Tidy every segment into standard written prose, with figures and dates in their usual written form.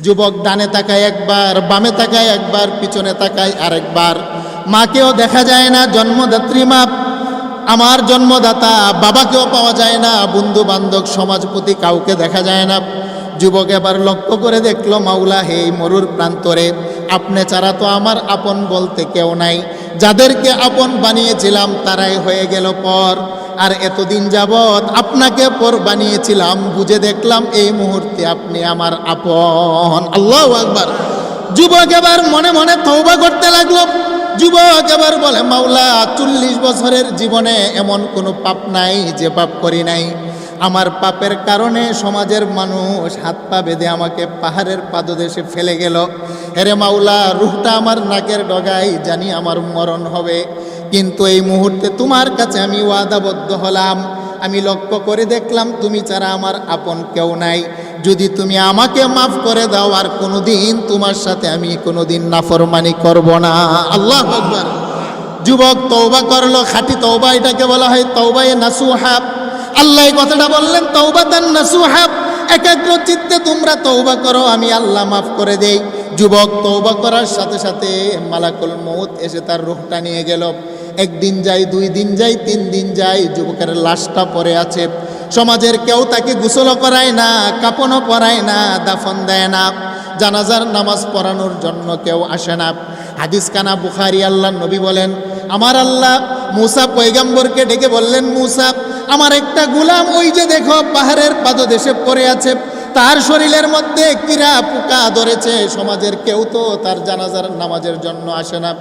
যুবক ডানে তাকায় একবার, বামে তাকায় একবার, পিছনে তাকায় আরেকবার। মাকেও দেখা যায় না, জন্মদাত্রী মা, আমার জন্মদাতা বাবাকেও পাওয়া যায় না, বন্ধু বান্ধব সমাজপতি কাউকে দেখা যায় না। যুবক এবার লক্ষ্য করে দেখলো, মাওলা হে, এই মরুর প্রান্তরে আপনি ছাড়া তো আমার আপন বলতে কেউ নাই। যাদেরকে আপন বানিয়েছিলাম তারাই হয়ে গেল পর। আর এতদিন যাবৎ আপনাকে পর বানিয়েছিলাম, বুঝে দেখলাম এই মুহূর্তে আপনি আমার আপন। আল্লাহু আকবার। যুবক এবার মনে মনে তওবা করতে লাগলো। যুবক এবার বলে, মাওলা 40 বছরের জীবনে এমন কোনো পাপ নাই যে পাপ করি নাই। আমার পাপের কারণে সমাজের মানুষ হাত পা বেঁধে আমাকে পাহাড়ের পাদদেশে ফেলে গেল। হেরে মাওলা, রুহটা আমার নাকের ডগায়, জানি আমার মরণ হবে, কিন্তু এই মুহূর্তে তোমার কাছে আমি ওয়াদাবদ্ধ হলাম। আমি লক্ষ্য করে দেখলাম তুমি ছাড়া আমার আপন কেউ নাই। যদি তুমি আমাকে মাফ করে দাও, আর কোনোদিন তোমার সাথে আমি কোনোদিন নাফরমানি করব না। আল্লাহু আকবার। যুবক তওবা করলো, খাঁটি তওবা, এটাকে বলা হয় তওবায়ে নাসুহা। আল্লাহ এই কথাটা বললেন, তওবাতান নাসুহা, একাগ্র চিত্তে তোমরা তওবা করো, আমি আল্লাহ মাফ করে দেই। যুবক তওবা করার সাথে সাথে মালাকুল মউত এসে তার রূহটা নিয়ে গেল। একদিন যায়, 2 দিন যায়, 3 দিন যায়, যুবকের লাশটা পড়ে আছে। সমাজের কেউ তাকে গোসলও করায় না, কাপনও পরায় না, দাফন দেয় না, জানাজার নামাজ পড়ানোর জন্য কেউ আসে না। হাদিস কানা বুখারী। আল্লাহ নবী বলেন, আমার আল্লাহ মূসা পয়গম্বরকে ডেকে বললেন, মূসা, আমার একটা গোলাম ওই যে দেখো পাহাড়ের পাদদেশে পড়ে আছে, তার শরীরের মধ্যে কীরা পোকা ধরেছে, সমাজের কেউ তো তার জানাজার নামাজের জন্য আসে না।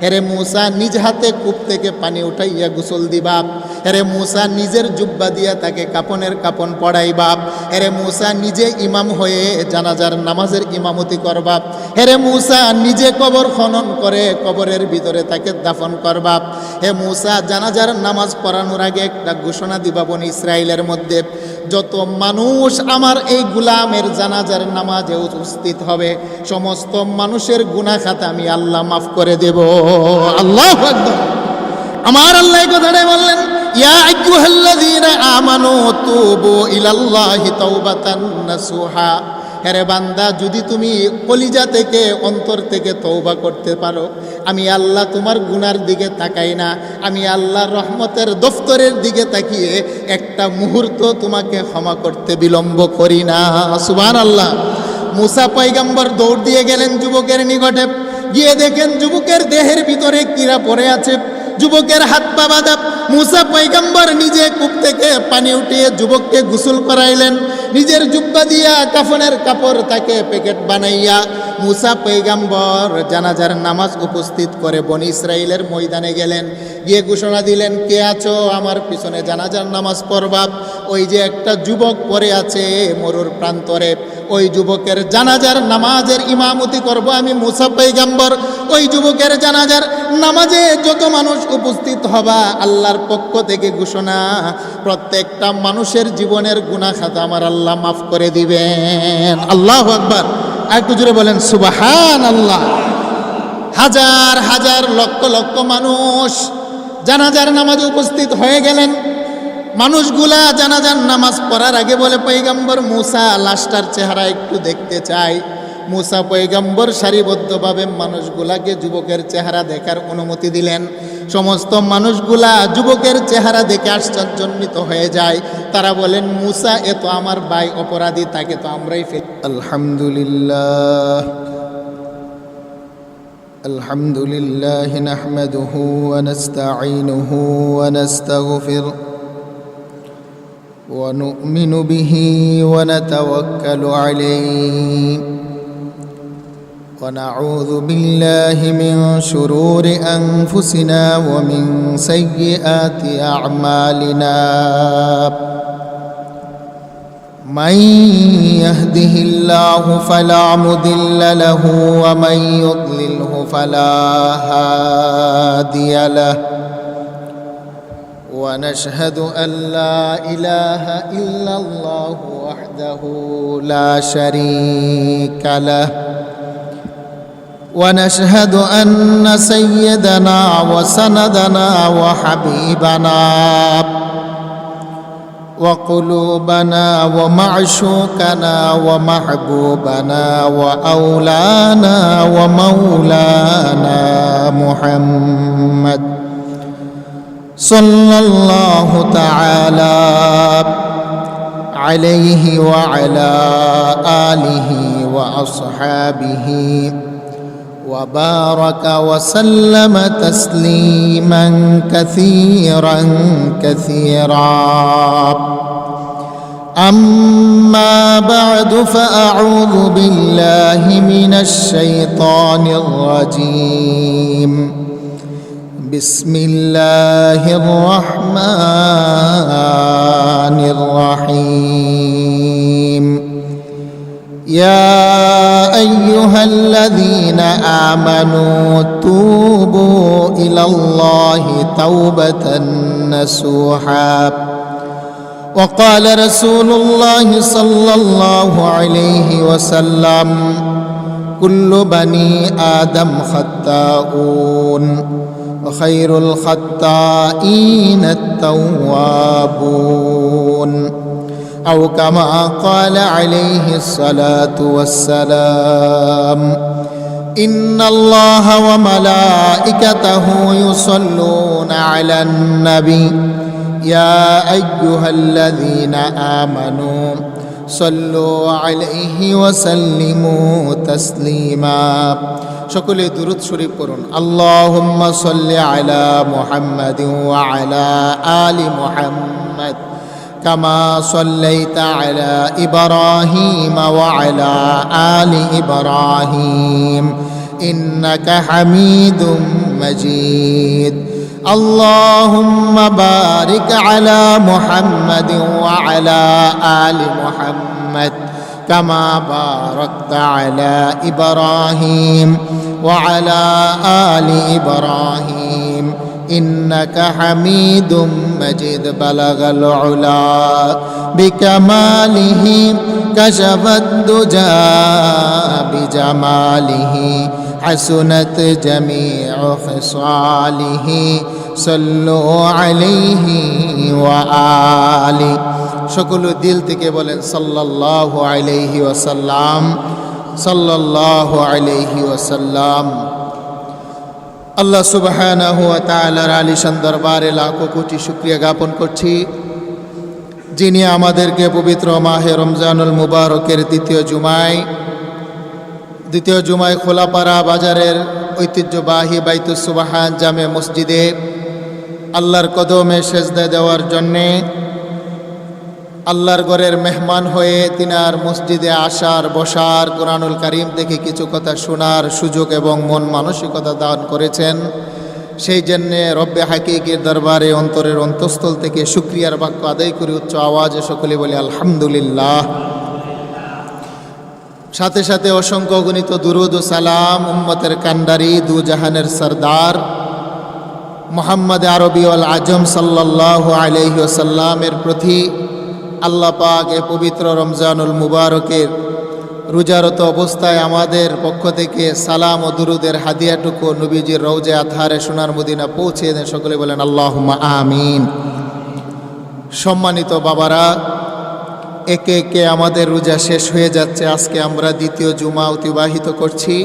হেরে মূসা, নিজ হাতে কূপ থেকে পানি উঠাইয়া গোসল দিবা। হেরে মূসা, নিজের জুব্বা দিয়া তাকে কাপনের কাপন পড়াইবা। হেরে মূসা, নিজে ইমাম হয়ে জানাজার নামাজের ইমামতি করবা। হেরে মূসা, নিজে কবর খনন করে কবরের ভিতরে তাকে দাফন করবা। হে মূসা, জানাজার নামাজ পড়ানোর আগে একটা ঘোষণা দিবা বনি ইসরাইলের মধ্যে, যত মানুষ আমার এই গোলামের জানাজার নামাজে উপস্থিত হবে, সমস্ত মানুষের গুনাহ খাতা আমি আল্লাহ মাফ করে দেব। আল্লাহু আকবার। আমার আল্লাহ এই কথাটাই বললেন, ইয়া আইয়ুহাল্লাযীনা আমানু তুবু ইলাল্লাহি তাওবাতান নাসুহা। হেরে বান্দা, যদি তুমি কলিজা থেকে, অন্তর থেকে তওবা করতে পারো, আমি আল্লাহ তোমার গুনার দিকে তাকাই না, আমি আল্লাহর রহমতের দফতরের দিকে তাকিয়ে একটা মুহূর্ত তোমাকে ক্ষমা করতে বিলম্ব করি না। সুবহানাল্লাহ। মূসা পয়গম্বর দৌড় দিয়ে গেলেন যুবকের নিকটে। গিয়ে দেখেন যুবকের দেহের ভিতরে কীরা পড়ে আছে, যুবকের হাত পা বাঁধা। মূসা পয়গম্বর নিজে কূপ থেকে পানি উঠিয়ে যুবককে গোসল করাইলেন। নিজের জুব্বা দিয়া কাফনের কাপড় তাকে প্যাকেট বানাইয়া মূসা পয়গম্বর জানাজার নামাজ উপস্থিত করে বনি ইসরাইলের ময়দানে গেলেন। গিয়ে ঘোষণা দিলেন, কে আছো আমার পিছনে জানাজার নামাজ পড়বা? ওই যে একটা যুবক পড়ে আছে মরুর প্রান্তরে, ওই যুবকের জানাজার নামাজের ইমামতি করব আমি মূসা পয়গম্বর। ওই যুবকের জানাজার নামাজে যত মানুষ উপস্থিত হবা, আল্লাহর পক্ষ থেকে ঘোষণা, প্রত্যেকটা মানুষের জীবনের গুনাহ খাতা আমার আল্লাহ মাফ করে দিবেন। আল্লাহু আকবার। আর একটু জোরে বলেন সুবহানাল্লাহ। হাজার হাজার লক্ষ লক্ষ মানুষ জানাজার নামাজে উপস্থিত হয়ে গেলেন। মানুষগুলা জানাজার নামাজ পড়ার আগে বলে, পয়গম্বর মূসা, লাশটার চেহারা একটু দেখতে চাই। মূসা পয়গম্বর সারিবদ্ধভাবে মানুষগুলাকে যুবকের চেহারা দেখার অনুমতি দিলেন। সমস্ত মানুষগুলা যুবকের চেহারা দেখে আশ্চর্যান্বিত হয়ে যায়। তারা বলেন, মূসা, এ তো আমার ভাই অপরাধী, তাকে তো আমরাই ফেলি। আলহামদুলিল্লাহ, আলহামদুলিল্লাহ নাহমাদুহু ওয়া নাস্তাঈনুহু ওয়া নাস্তাগফিরুহু ওয়া নু'মিনু বিহি ওয়া নাতাওয়াক্কালু আলাইহি ونعوذ بالله من شرور أنفسنا ومن سيئات أعمالنا من يهده الله فلا مضل له ومن يضلله فلا هادي له ونشهد أن لا إله إلا الله وحده لا شريك له ونشهد أن سيدنا وسندنا وحبيبنا وقلوبنا ومعشوقنا ومحبوبنا وأولانا ومولانا محمد صلى الله تعالى عليه وعلى آله وأصحابه وبارك وسلم تسليما كثيرا كثيرا. أما بعد فأعوذ بالله من الشيطان الرجيم. بسم الله الرحمن الرحيم. يا أيها الذين آمنوا توبوا إلى الله توبة نصوحا. وقال رسول الله صلى الله عليه وسلم كل بني آدم خطاؤون وخير الخطائين التوابون، أو كما قال عليه الصلاة والسلام إن الله وملائكته يصلون على النبي يا أيها الذين آمنوا صلوا عليه وسلموا تسليما. সকলে দুরূদ শরীফ পড়ুন। আল্লাহুম্মা সাল্লি আলা মুহাম্মাদিন ওয়া আলা আলি মুহাম্মাদ কামা সাল্লাইতা আলা ইব্রাহিম ওয়া আলা আলি ইব্রাহিম ইন্নাকা হামিদুম মাজিদ। আল্লাহুম্মা বারিক আলা মুহাম্মাদিন ওয়া আলা আলি মুহাম্মাদ كما باركت على إبراهيم وعلى آل إبراهيم إنك حميد مجيد. بلغ العلا بكماله كشف الدجى بجماله حسنت جميع خصاله صلوا عليه وآله. সকল দিল থেকে বলেন সাল্লাল্লাহু আলাইহি ওয়াসাল্লাম, সাল্লাল্লাহু আলাইহি ওয়াসাল্লাম। আল্লাহ সুবহানাহু ওয়া তাআলার আলিশান দরবারে লাখো কোটি শুকরিয়া জ্ঞাপন করছি, যিনি আমাদেরকে পবিত্র মাহে রমজানুল মুবারকের দ্বিতীয় জুমায় খোলাপাড়া বাজারের ঐতিহ্যবাহী বাইতুস সুবহান জামে মসজিদে আল্লাহর কদমে সেজদা দেওয়ার জন্যে, আল্লাহর ঘরের মেহমান হয়ে তিনার মসজিদে আসার, বসার, কোরআনুল কারীম থেকে কিছু কথা শোনার সুযোগ এবং মন মানসিকতা দান করেছেন। সেই জন্যে রব্বে হাকিকের দরবারে অন্তরের অন্তঃস্থল থেকে শুকরিয়ার বাক্য আদায় করে উচ্চ আওয়াজে সকলে বলি আলহামদুলিল্লাহ। সাথে সাথে অসংখ্য গণিত দুরুদ ও সালাম উম্মতের কান্ডারি, দু জাহানের সরদার মুহাম্মদ আরবি আল আজম সাল্লাল্লাহু আলাইহি ওয়াসাল্লামের প্রতি আল্লাহ পাক এ পবিত্র রমজানুল মুবারকের রোজারত অবস্থায় আমাদের পক্ষ থেকে সালাম ও দুরুদের হাদিয়াটুকু নবীজির রওজে আতহারে সোনার মদিনা পৌঁছে দেন। সকলে বলেন আল্লাহুম্মা আমিন। সম্মানিত বাবারা, একে একে আমাদের রোজা শেষ হয়ে যাচ্ছে। আজকে আমরা দ্বিতীয় জুমা অতিবাহিত করছি।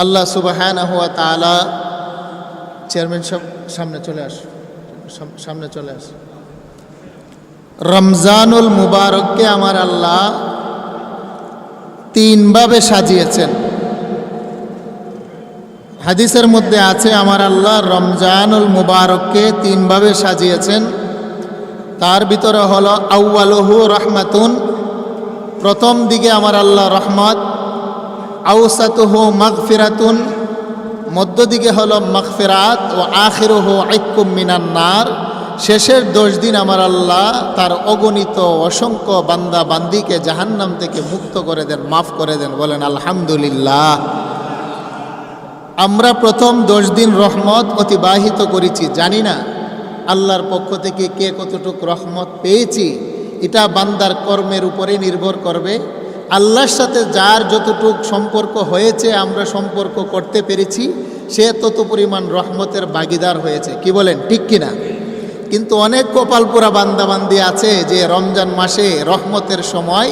আল্লাহ সুবহানাহু ওয়া তাআলা, চেয়ারম্যান সাহেব সামনে চলে আস, সামনে চলে আস। রমজানুল মুবারককে আমার আল্লাহ তিনভাবে সাজিয়েছেন। হাদিসের মধ্যে আছে আমার আল্লাহ রমজানুল মুবারককে তিনভাবে সাজিয়েছেন। তার ভিতরে হলো আউয়ালুহু রহমাতুন, প্রথম দিকে আমার আল্লাহ রহমত, আউসাতুহু মাগফিরাতুন, মধ্য দিকে হলো মাগফিরাত, ও আখিরুহু ইক্কুম মিনান নার, শেষের 10 দিন আমার আল্লাহ তার অগণিত অসংখ্য বান্দা বান্দিকে জাহান্নাম থেকে মুক্ত করে দেন, মাফ করে দেন। বলেন আলহামদুলিল্লাহ। আমরা প্রথম 10 দিন রহমত অতিবাহিত করেছি। জানি না আল্লাহর পক্ষ থেকে কে কতটুক রহমত পেয়েছি, এটা বান্দার কর্মের উপরে নির্ভর করবে। আল্লাহর সাথে যার যতটুক সম্পর্ক হয়েছে, আমরা সম্পর্ক করতে পেরেছি, সে তত পরিমাণ রহমতের ভাগীদার হয়েছে। কি বলেন, ঠিক কিনা? কিন্তু অনেক কপালপুরা বান্দাবান্দি আছে যে রমজান মাসে রহমতের সময়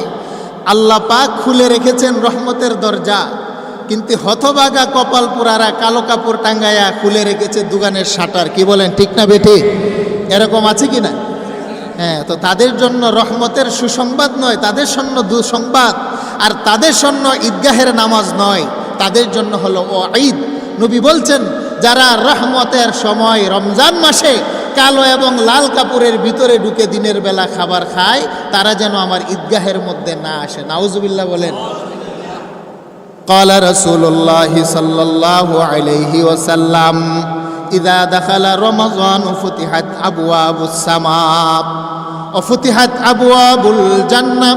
আল্লাহ পাক খুলে রেখেছেন রহমতের দরজা, কিন্তু হতভাগা কপালপুরারা কালো কাপড় টাঙ্গায়া খুলে রেখেছে দোকানের শাটার। কি বলেন, ঠিক না বেঠিক? এরকম আছে কি না? হ্যাঁ, তো তাদের জন্য রহমতের সুসংবাদ নয়, তাদের জন্য দুঃসংবাদ। আর তাদের জন্য ঈদগাহের নামাজ নয়, তাদের জন্য হলো ও ঈদ। নবী বলছেন, যারা রহমতের সময় রমজান মাসে কালো এবং লাল কাপড়ের ভিতরে ঢুকে দিনের বেলা খাবার খায়, তারা যেন আমার ঈদগাহের মধ্যে না আসে। নাউজুবিল্লাহ বলেন। قال رسول الله صلى الله عليه وسلم إذا دخل رمضان فتحت أبواب السماء وفتحت أبواب الجنة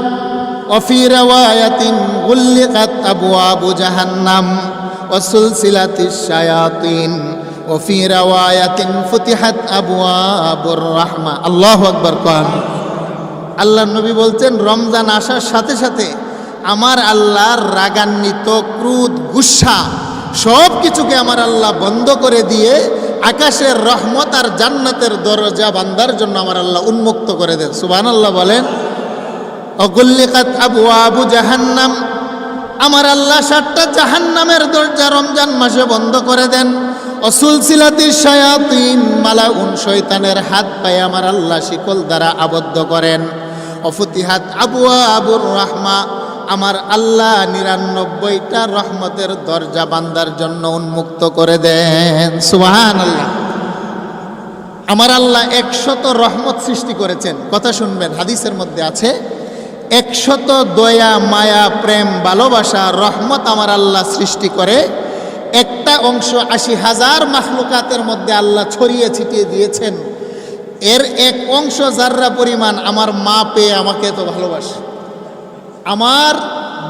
وفي رواية غلقت أبواب جهنم وسلسلة الشياطين وفي رواية فتحت أبواب الرحمة الله أكبر قال আল্লাহর নবী বলছেন, রমজান আসার সাথে সাথে আমার আল্লাহর রাগান্বিত ক্রোধ গুসা সব কিছুকে আমার আল্লাহ বন্ধ করে দিয়ে আকাশের রহমত আর জান্নাতের দরজা বান্দার জন্য আমার আল্লাহ উন্মুক্ত করে দেন। সুবহানাল্লাহ বলেন। অগুল্লিকাত আবওয়াবু জাহান্নাম, আমার আল্লাহ 7টা জাহান্নামের দরজা রমজান মাসে বন্ধ করে দেন। অসুলসিলাতিশ শায়াতিন, মালাউন শয়তানের হাত পায়ে আমার আল্লাহ শিকল দ্বারা আবদ্ধ করেন। অফুতিহাত আবওয়াবুর রাহমা, আমার আল্লাহ 99টা রহমতের দরজা বান্দার জন্য উন্মুক্ত করে দেন। সুবহানাল্লাহ। আমার আল্লাহ 100 রহমত সৃষ্টি করেছেন। কথা শুনবেন, হাদিসের মধ্যে আছে 100 দয়া মায়া প্রেম ভালোবাসা রহমত আমার আল্লাহ সৃষ্টি করে। একটা অংশ 80,000 মাখলুকাতের মধ্যে আল্লাহ ছড়িয়ে ছিটিয়ে দিয়েছেন। এর এক অংশ জাররা পরিমাণ আমার মা পেয়ে আমাকে এত ভালোবাসে, আমার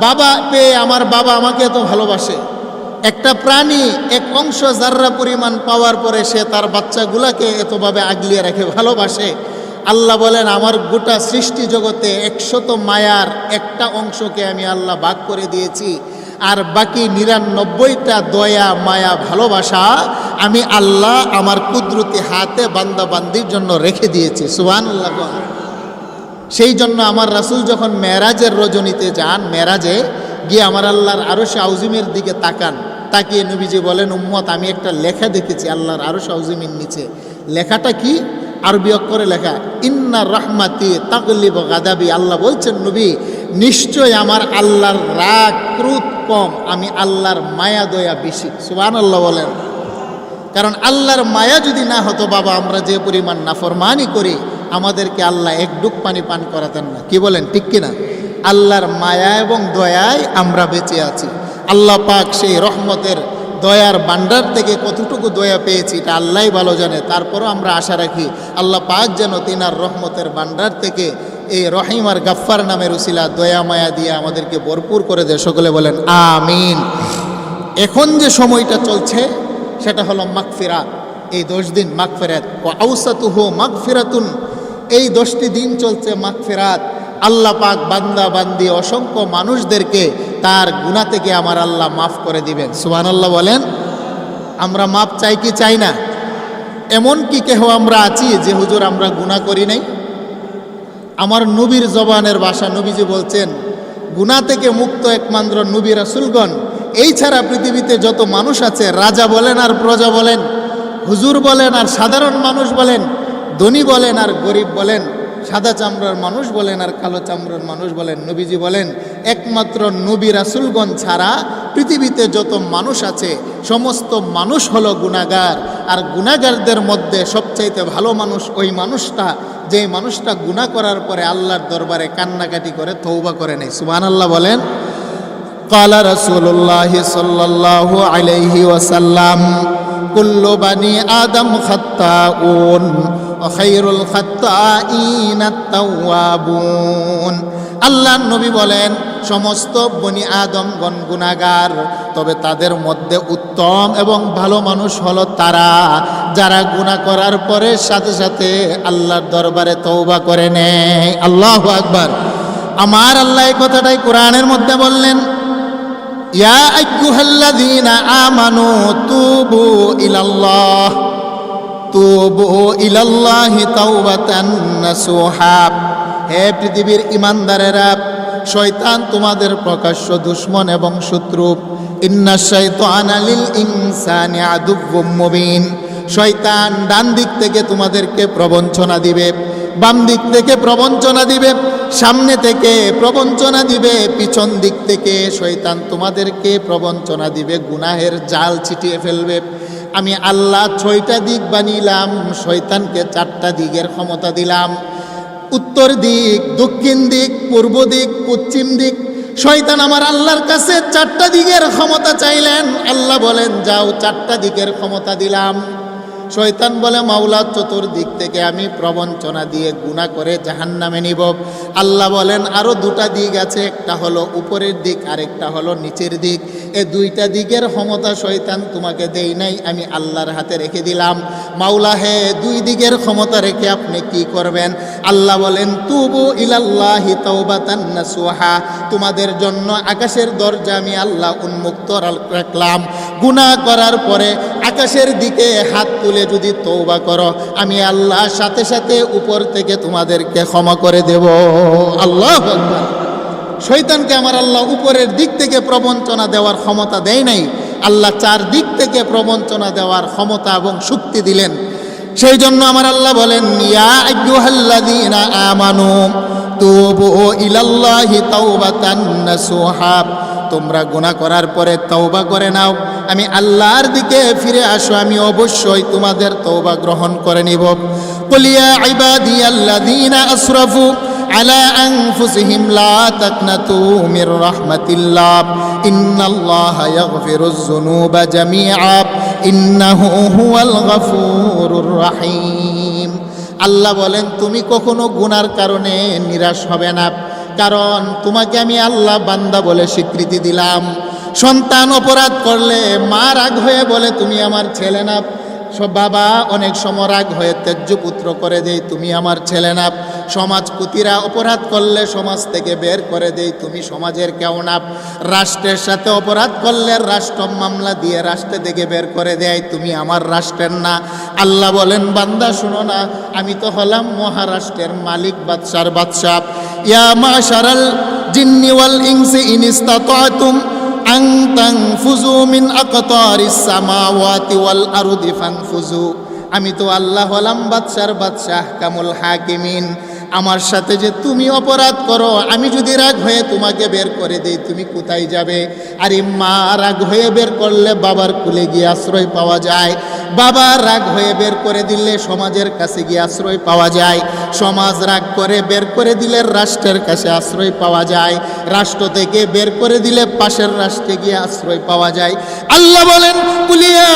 বাবা পেয়ে আমার বাবা আমাকে এত ভালোবাসে। একটা প্রাণী এক অংশ জাররা পরিমাণ পাওয়ার পরে সে তার বাচ্চাগুলাকে এতভাবে আগলিয়ে রাখে, ভালোবাসে। আল্লাহ বলেন, আমার গোটা সৃষ্টি জগতে 100 মায়ার একটা অংশকে আমি আল্লাহ ভাগ করে দিয়েছি, আর বাকি 99টা দয়া মায়া ভালোবাসা আমি আল্লাহ আমার কুদরতি হাতে বান্দা বান্দির জন্য রেখে দিয়েছি। সুবহানাল্লাহ। সেই জন্য আমার রাসূল যখন মেরাজের রজনীতে যান, মেরাজে গিয়ে আমার আল্লাহর আরশে আউজিমের দিকে তাকান, তাকিয়ে নবীজি বলেন, উম্মত আমি একটা লেখা দেখেছি আল্লাহর আরশে আউজিমের নিচে। লেখাটা কি? আরবি অক্ষরে লেখা, ইন্না রাহমাতি তাগলিবু গাদাবি। আল্লাহ বলছেন, নবী নিশ্চয় আমার আল্লাহর রাগ ক্রোধ কম, আমি আল্লাহর মায়া দয়া বেশি। সুবহানাল্লাহ বলেন। কারণ আল্লাহর মায়া যদি না হতো বাবা, আমরা যে পরিমাণ নাফরমানি করি আমাদেরকে আল্লাহ এক ডুব পানি পান করাতেন না। কি বলেন, ঠিক কিনা? আল্লাহর মায়া এবং দয়ায় আমরা বেঁচে আছি। আল্লাহ পাক সেই রহমতের দয়ার ভান্ডার থেকে কতটুকু দয়া পেয়েছি এটা আল্লাহই ভালো জানে। তারপরও আমরা আশা রাখি আল্লাহ পাক যেন তিনার রহমতের ভান্ডার থেকে এই রহিম আর গাফফার নামের উসিলা দয়া মায়া দিয়ে আমাদেরকে ভরপুর করে দেয়। সকলে বলেন আমিন। এখন যে সময়টা চলছে সেটা হলো মাগফিরাত। এই 10 দিন মাগফিরাত, ও আউসাতুহু মাগফিরাতুন, এই 10টি দিন চলছে মাগফিরাত। আল্লাহ পাক বান্দা বান্দি অসংখ্য মানুষদেরকে তার গুনাহ থেকে আমার আল্লাহ মাফ করে দিবেন। সুবহানাল্লাহ বলেন। আমরা মাফ চাই কি চাই না? এমন কি কেহ আমরা আছি যে হুজুর আমরা গুনাহ করি নাই? আমার নবীর জবানের ভাষা, নবীজি বলছেন, গুনাহ থেকে মুক্ত একমাত্র নবী রাসূলগণ। এই ছাড়া পৃথিবীতে যত মানুষ আছে, রাজা বলেন আর প্রজা বলেন, হুজুর বলেন আর সাধারণ মানুষ বলেন, ধনী বলেন আর গরিব বলেন, সাদা চামড়ার মানুষ বলেন আর কালো চামড়ার মানুষ বলেন, নবীজি বলেন একমাত্র নবী রাসূলগণ ছাড়া পৃথিবীতে যত মানুষ আছে সমস্ত মানুষ হলো গুনাহগার। আর গুনাহগারদের মধ্যে সবচাইতে ভালো মানুষ ওই মানুষটা যে মানুষটা গুনাহ করার পরে আল্লাহর দরবারে কান্নাকাটি করে তওবা করে নেয়। সুবহানাল্লাহ বলেন। ক্বালা রাসূলুল্লাহ সাল্লাল্লাহু আলাইহি ওয়াসাল্লাম, কুল্লু বানি আদম খাত্তাউন ওয়া খায়রুল খাত্তাইনা আত-তাওয়াবুন। আল্লাহর নবী বলেন, সমস্ত বনি আদমগণ গুনাহগার, তবে তাদের মধ্যে উত্তম এবং ভালো মানুষ হলো তারা যারা গুনাহ করার পরে সাথে সাথে আল্লাহর দরবারে তওবা করে নেয়। আল্লাহু আকবার। আমার আল্লাহ এই কথাটাই কোরআনের মধ্যে বললেন, ইয়া আইয়ুহাল্লাযীনা আমানু তুবু ইলাল্লাহ তুবু ইলাল্লাহি তাওবাতান নাসুহা। হে পৃথিবীর ইমানদারেরা, শয়তান তোমাদের প্রকাশ্য দুশমন এবং শত্রু। ইন্নাশ শাইতানা লিল ইনসানি আদুউম মুবিন। শয়তান ডান দিক থেকে তোমাদেরকে প্রবঞ্চনা দিবে, বাম দিক থেকে প্রবঞ্চনা দিবে, সামনে থেকে প্রবঞ্চনা দিবে, পিছন দিক থেকে শয়তান তোমাদেরকে প্রবঞ্চনা দিবে, গুনাহের জাল ছিটিয়ে ফেলবে। আমি আল্লাহ 6টা দিক বানিলাম, শয়তানকে 4টা দিকের ক্ষমতা দিলাম। উত্তর দিক, দক্ষিণ দিক, পূর্ব দিক, পশ্চিম দিক। শয়তান আমার আল্লাহর কাছে 4টা দিকের ক্ষমতা চাইলেন। আল্লাহ বলেন যাও, 4টা দিকের ক্ষমতা দিলাম। শয়তান বলে মাওলা, চতুর্দিক থেকে আমি প্রবঞ্চনা দিয়ে গুনাহ করে জাহান্নামে নিব। আল্লাহ বলেন আরো 2টা দিক আছে, একটা হলো উপরের দিক, আরেকটা হলো নিচের দিক। এই 2টা দিকের ক্ষমতা শয়তান তোমাকে দেই নাই, আমি আল্লাহর হাতে রেখে দিলাম। মাওলা হে, 2 দিকের ক্ষমতা রেখে আপনি কি করবেন? আল্লাহ বলেন তুবু ইলাল্লাহি তাওবাতান নাসুহা। তোমাদের জন্য আকাশের দরজা আমি আল্লাহ উন্মুক্ত রাখলাম। গুনাহ করার পরে আকাশের দিকে হাত তুলে যদি তওবা করো, আমি আল্লাহ সাথে সাথে উপর থেকে তোমাদেরকে ক্ষমা করে দেব। আল্লাহু আকবার। শয়তানকে আমার আল্লাহ উপরের দিক থেকে প্রবঞ্চনা দেওয়ার ক্ষমতা দেয় নাই, আল্লাহ 4 দিক থেকে প্রবঞ্চনা দেওয়ার ক্ষমতা এবং শক্তি দিলেন। সেই জন্য আমার আল্লাহ বলেন ইয়া আইয়ুহাল্লাযীনা আমানু তুবু ইলাল্লাহি তাওবাতান নাসুহা। তোমরা গুনাহ করার পরে তওবা করে নাও, আমি আল্লাহর দিকে ফিরে আসো, আমি অবশ্যই তোমাদের তওবা গ্রহণ করে নিব। কুল ইয়া ইবাদিয়াল্লাযীনা আসরাফু আলা আনফুসিহিম লা তাকনাতু মির রাহমাতিল্লাহ ইন্নাল্লাহা ইয়াগফিরুয যুনুবা জামিআ ইন্নাহু হুয়াল গফুরুর রহিম। আল্লাহ বলেন তুমি কখনো গুনার কারণে নিরাশ হবে না, কারণ তোমাকে আমি আল্লাহ বান্দা বলে স্বীকৃতি দিলাম। সন্তান অপরাধ করলে মা রাগ হয়ে বলে তুমি আমার ছেলে না, বাবা অনেক সময় রাগ হয়ে ত্যায্য পুত্র করে দেই, তুমি আমার ছেলে না। সমাজপতিরা অপরাধ করলে সমাজ থেকে বের করে দেই, তুমি সমাজের কেউ না। রাষ্ট্রের সাথে অপরাধ করলে রাষ্ট্র মামলা দিয়ে রাষ্ট্র থেকে বের করে দেয়, তুমি আমার রাষ্ট্রের না। আল্লাহ বলেন বান্দা শুনো না, আমি তো হলাম মহারাষ্ট্রের মালিক, বাদশার বাদশাহ। ইয়া মাশারাল জিন্নি ওয়াল ইনসি ইন ইসতাতাতুম আন তানফুযু মিন আকতারিস সামাওয়াতি ওয়াল আরদি ফানফুযু। আমি তো আল্লাহ হলাম বাদশার বাদশাহ কামুল হাকিমিন। আমার সাথে যে তুমি অপরাধ করো, আমি যদি রাগ হয়ে তোমাকে বের করে দেই, তুমি কোথায় যাবে? আরে মা রাগ হয়ে বের করলে বাবার কুলে গিয়ে আশ্রয় পাওয়া যায়, বাবা রাগ হয়ে বের করে দিলে সমাজের কাছে গিয়ে আশ্রয় পাওয়া যায়, সমাজ রাগ করে বের করে দিলে রাষ্ট্রের কাছে আশ্রয় পাওয়া যায়, রাষ্ট্র থেকে বের করে দিলে পাশের রাষ্ট্রে গিয়ে আশ্রয় পাওয়া যায়। আল্লাহ বলেন কুলিয়া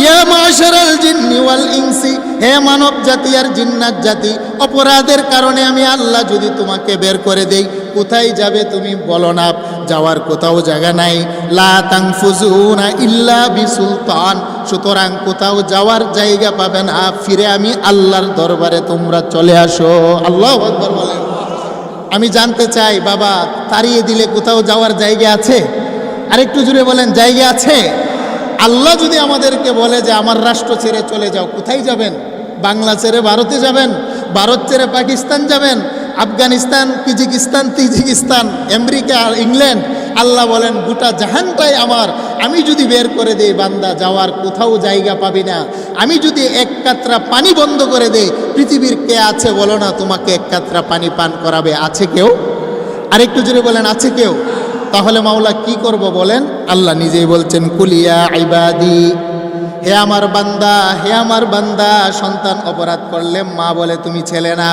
ইয়া মাশারাল জিন্নি ওয়াল ইনসি, হে মানব জাতি আর জিন্নাত জাতি, অপরাধের কারণে আমি আল্লাহ যদি তোমাকে বের করে দেই, কোথায় যাবে তুমি বলো না? যাওয়ার কোথাও জায়গা নাই। লা তানফুজুনা ইল্লা বিসুলতান, সুতরাং কোথাও যাওয়ার জায়গা পাবে না, ফিরে আমি আল্লাহর দরবারে তোমরা চলে আসো। আল্লাহু আকবার বলেন। আমি জানতে চাই বাবা, তাড়িয়ে দিলে কোথাও যাওয়ার জায়গা আছে? আরেকটু জুড়ে বলেন, জায়গা আছে? আল্লাহ যদি আমাদেরকে বলে যে আমার রাষ্ট্র ছেড়ে চলে যাও, কোথায় যাবেন? বাংলা ছেড়ে ভারতে যাবেন, ভারত ছেড়ে পাকিস্তান যাবেন, আফগানিস্তান, কিজিকিস্তান, তিজিকিস্তান, আমেরিকা, ইংল্যান্ড। আল্লাহ বলেন গোটা জাহানটাই আমার। আমি যদি বের করে দেই বান্দা, যাওয়ার কোথাও জায়গা পাবি না। আমি যদি এক কাতরা পানি বন্ধ করে দেই, পৃথিবীর কে আছে বলো না তোমাকে এক কাতরা পানি পান করাবে? আছে কেউ? আরেকটু জোরে বলেন, আছে কেউ? তাহলে মাওলা কি করব বলেন? আল্লাহ নিজেই বলছেন কুলিয়া ইবাদি, হে আমার বান্দা, হে আমার বান্দা। সন্তান অপরাধ করলে মা বলে তুমি ছেলে না,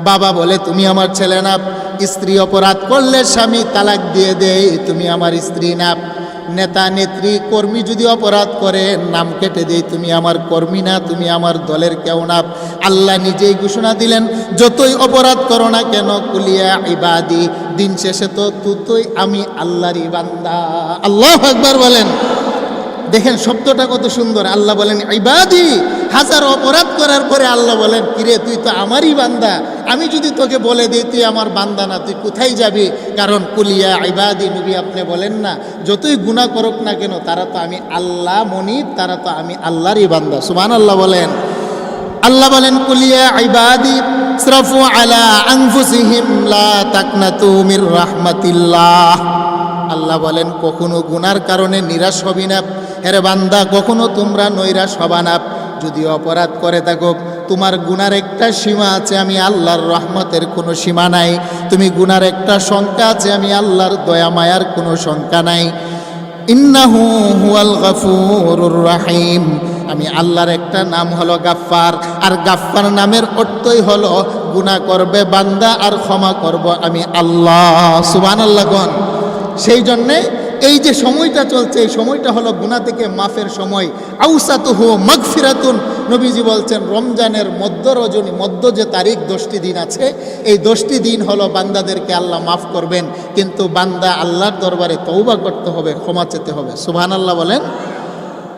বাবা বলে তুমি আমার ছেলে না। স্ত্রী অপরাধ করলে স্বামী তালাক দিয়ে দেয়, তুমি আমার স্ত্রী না। নেতা নেত্রী কর্মী যদি অপরাধ করে নাম কেটে দেই, তুমি আমার কর্মী না, তুমি আমার দলের কেউ না। আল্লাহ নিজেই ঘোষণা দিলেন যতই অপরাধ করো না কেন, কুলিয়া ইবাদি, দিন শেষে তো তুই আমি আল্লাহরই বান্দা। আল্লাহু আকবার বলেন। দেখেন শব্দটা কত সুন্দর। আল্লাহ বলেন ইবাদি, হাজার অপরাধ করার পরে আল্লাহ বলেন কিরে তুই তো আমারই বান্দা। আমি যদি তোকে বলে দিই তুই আমার বান্দা না, তুই কোথায় যাবি? কারণ কুলিয়া ইবাদি, নবী আপনি বলেন না যতই গুনাহ করুক না কেন তারা তো আমি আল্লাহ মনিব, তারা তো আমি আল্লাহরই বান্দা। সুবহানাল্লাহ বলেন। আল্লাহ বলেন কুলিয়া ইবাদি ইসরাফু আলা আনফুসিহিম লা তাকনাতু মির রাহমাতিল্লাহ। আল্লাহ বলেন কখনো গুনার কারণে নিরাশ হবি না, হেরে বান্দা কখনো তোমরা নৈরাশ হবা না। যদি অপরাধ করে থাকো, তোমার গুনার একটা সীমা আছে, আমি আল্লাহর রহমতের কোনো সীমা নাই। তুমি গুনার একটা সংখ্যা আছে, আমি আল্লাহর দয়া মায়ার কোনো সংখ্যা নাই। ইন্নাহু হুয়াল গফুরুর রাহিম। আমি আল্লাহর একটা নাম হলো গাফফার, আর গাফফার নামের অর্থই হলো গুনাহ করবে বান্দা আর ক্ষমা করব আমি আল্লাহ। সুবহানাল্লাহ গণ। সেই জন্যে এই যে সময়টা চলছে, এই সময়টা হলো গুনাহ থেকে মাফের সময়। আউসাতুহু মাগফিরাতুন। নবীজি বলছেন রমজানের মধ্য রজনী, মধ্য যে তারিখ 10টি দিন আছে, এই 10টি দিন হলো বান্দাদেরকে আল্লাহ মাফ করবেন, কিন্তু বান্দা আল্লাহর দরবারে তওবা করতে হবে, ক্ষমা চেতে হবে। সুবহানাল্লাহ বলেন।